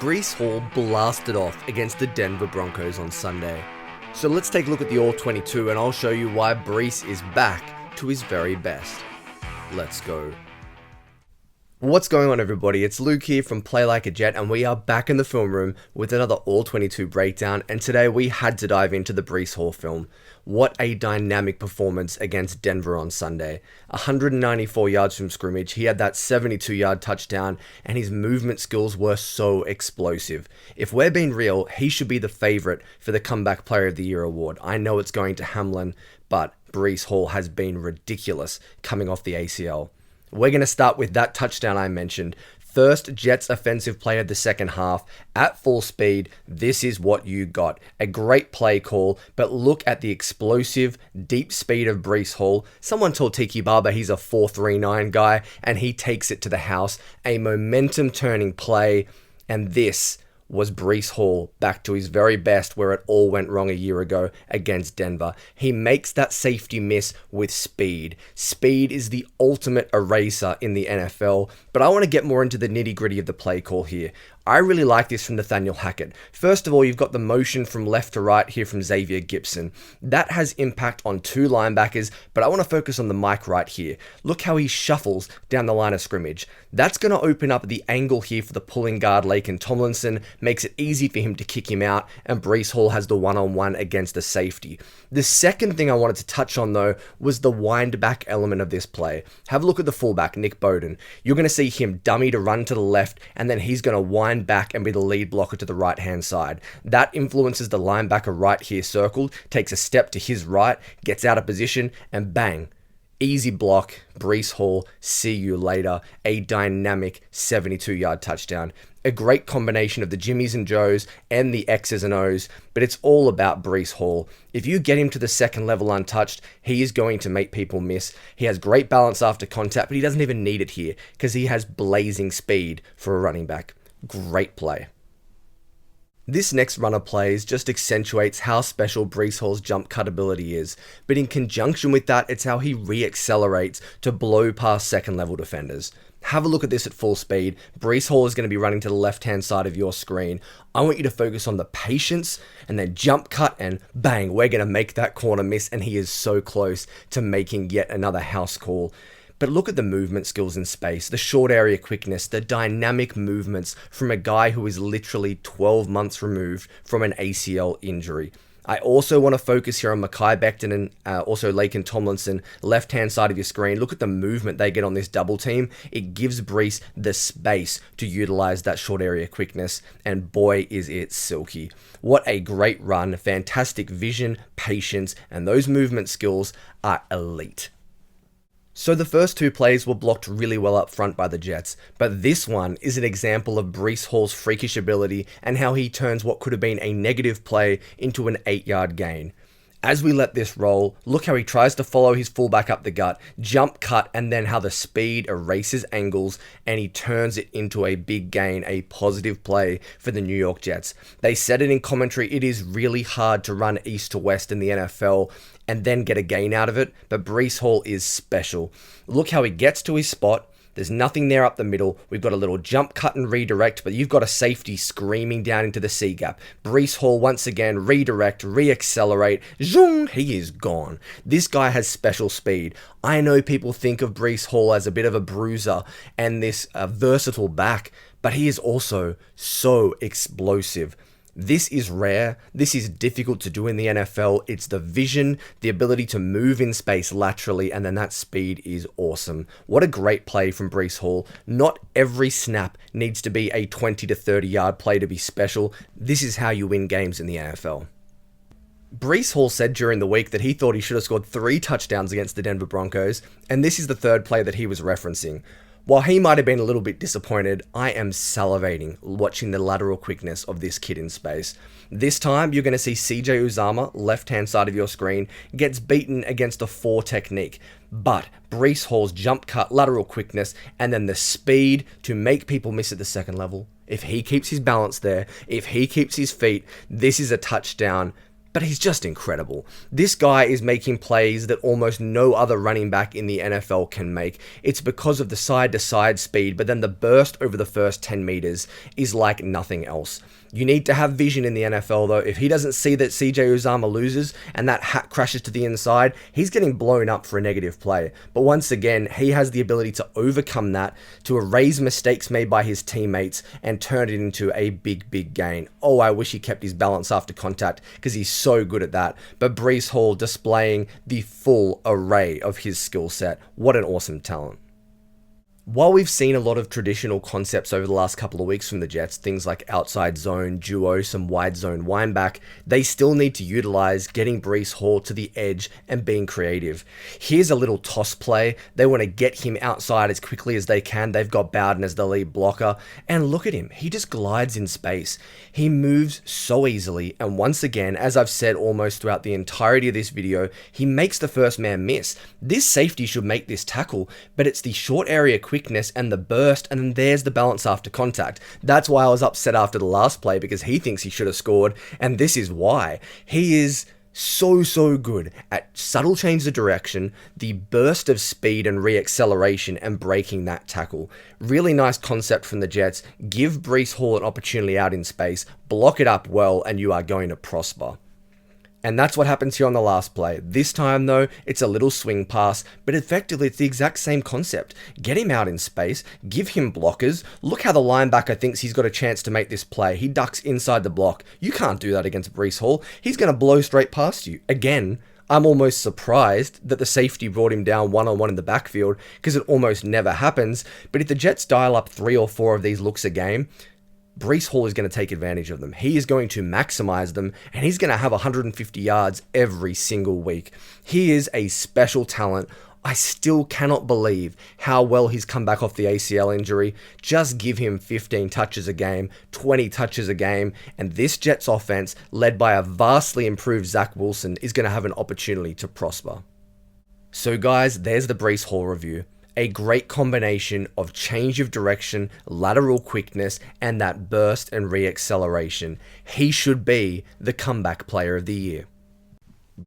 Breece Hall blasted off against the Denver Broncos on Sunday. So let's take a look at the All-22 and I'll show you why Breece is back to his very best. Let's go. What's going on, everybody? It's Luke here from Play Like a Jet, and we are back in the film room with another All-22 breakdown, and today we had to dive into the Breece Hall film. What a dynamic performance against Denver on Sunday. 194 yards from scrimmage, he had that 72-yard touchdown, and his movement skills were so explosive. If we're being real, he should be the favourite for the Comeback Player of the Year award. I know it's going to Hamlin, but Breece Hall has been ridiculous coming off the ACL. We're going to start with that touchdown I mentioned. First Jets offensive play of the second half. At full speed, this is what you got. A great play call, but look at the explosive, deep speed of Breece Hall. Someone told Tiki Barber he's a 4.39 guy, and he takes it to the house. A momentum-turning play, and this was Breece Hall back to his very best where it all went wrong a year ago against Denver. He makes that safety miss with speed. Speed is the ultimate eraser in the NFL, but I want to get more into the nitty-gritty of the play call here. I really like this from Nathaniel Hackett. First of all, you've got the motion from left to right here from Xavier Gipson. That has impact on two linebackers, but I want to focus on the Mike right here. Look how he shuffles down the line of scrimmage. That's going to open up the angle here for the pulling guard, Laken Tomlinson, makes it easy for him to kick him out, and Breece Hall has the one-on-one against the safety. The second thing I wanted to touch on, though, was the wind back element of this play. Have a look at the fullback, Nick Bowden. You're going to see him dummy to run to the left, and then he's going to wind back and be the lead blocker to the right hand side. That influences the linebacker right here circled, takes a step to his right, gets out of position, and bang, easy block. Breece Hall, see you later. A dynamic 72-yard touchdown. A great combination of the Jimmies and Joes and the X's and O's, but it's all about Breece Hall. If you get him to the second level untouched, he is going to make people miss. He has great balance after contact, but he doesn't even need it here because he has blazing speed for a running back. Great play. This next run of plays just accentuates how special Breece Hall's jump cut ability is, but in conjunction with that, it's how he re-accelerates to blow past second level defenders. Have a look at this at full speed. Breece Hall is going to be running to the left-hand side of your screen. I want you to focus on the patience and then jump cut and bang, we're going to make that corner miss, and he is so close to making yet another house call. But look at the movement skills in space, the short area quickness, the dynamic movements from a guy who is literally 12 months removed from an ACL injury. I also want to focus here on Mekhi Becton and also Laken Tomlinson, left-hand side of your screen. Look at the movement they get on this double team. It gives Breece the space to utilize that short area quickness, and boy, is it silky. What a great run, fantastic vision, patience, and those movement skills are elite. So the first two plays were blocked really well up front by the Jets, but this one is an example of Breece Hall's freakish ability and how he turns what could have been a negative play into an 8-yard gain. As we let this roll, look how he tries to follow his fullback up the gut, jump cut, and then how the speed erases angles and he turns it into a big gain, a positive play for the New York Jets. They said it in commentary, it is really hard to run east to west in the NFL and then get a gain out of it, but Breece Hall is special. Look how he gets to his spot. There's nothing there up the middle. We've got a little jump cut and redirect, but you've got a safety screaming down into the C gap. Breece Hall once again, redirect, re-accelerate. Zoom, he is gone. This guy has special speed. I know people think of Breece Hall as a bit of a bruiser and this versatile back, but he is also so explosive. This is rare. This is difficult to do in the NFL. It's the vision, the ability to move in space laterally, and then that speed is awesome. What a great play from Breece Hall. Not every snap needs to be a 20 to 30 yard play to be special. This is how you win games in the NFL. Breece Hall said during the week that he thought he should have scored 3 touchdowns against the Denver Broncos, and this is the third play that he was referencing. While he might have been a little bit disappointed, I am salivating watching the lateral quickness of this kid in space. This time, you're going to see CJ Uzomah, left-hand side of your screen, gets beaten against a 4 technique. But Breece Hall's jump cut, lateral quickness, and then the speed to make people miss at the second level. If he keeps his balance there, if he keeps his feet, this is a touchdown. but he's just incredible. This guy is making plays that almost no other running back in the NFL can make. It's because of the side-to-side speed, but then the burst over the first 10 meters is like nothing else. You need to have vision in the NFL, though. If he doesn't see that CJ Uzama loses and that hat crashes to the inside, he's getting blown up for a negative play. But once again, he has the ability to overcome that, to erase mistakes made by his teammates, and turn it into a big gain. Oh, I wish he kept his balance after contact, because he's so good at that. But Breece Hall displaying the full array of his skill set. What an awesome talent. While we've seen a lot of traditional concepts over the last couple of weeks from the Jets, things like outside zone, duo, some wide zone wineback, they still need to utilize getting Breece Hall to the edge and being creative. Here's a little toss play. They want to get him outside as quickly as they can. They've got Bowden as the lead blocker, and look at him. He just glides in space. He moves so easily, and once again, as I've said almost throughout the entirety of this video, he makes the first man miss. This safety should make this tackle, but it's the short area quickness and the burst, and then there's the balance after contact. That's why I was upset after the last play, because he thinks he should have scored, and this is why. He is so good at subtle change of direction, the burst of speed and re-acceleration, and breaking that tackle. Really nice concept from the Jets. Give Breece Hall an opportunity out in space, block it up well, and you are going to prosper. And that's what happens here on the last play. This time though, it's a little swing pass, but effectively it's the exact same concept. Get him out in space, give him blockers. Look how the linebacker thinks he's got a chance to make this play. He ducks inside the block. You can't do that against Breece Hall. He's going to blow straight past you. Again, I'm almost surprised that the safety brought him down one-on-one in the backfield, because it almost never happens. But if the Jets dial up 3 or 4 of these looks a game, Breece Hall is going to take advantage of them. He is going to maximize them, and he's going to have 150 yards every single week. He is a special talent. I still cannot believe how well he's come back off the ACL injury. Just give him 15 touches a game, 20 touches a game, and this Jets offense, led by a vastly improved Zach Wilson, is going to have an opportunity to prosper. So guys, there's the Breece Hall review. A great combination of change of direction, lateral quickness, and that burst and re-acceleration. He should be the comeback player of the year.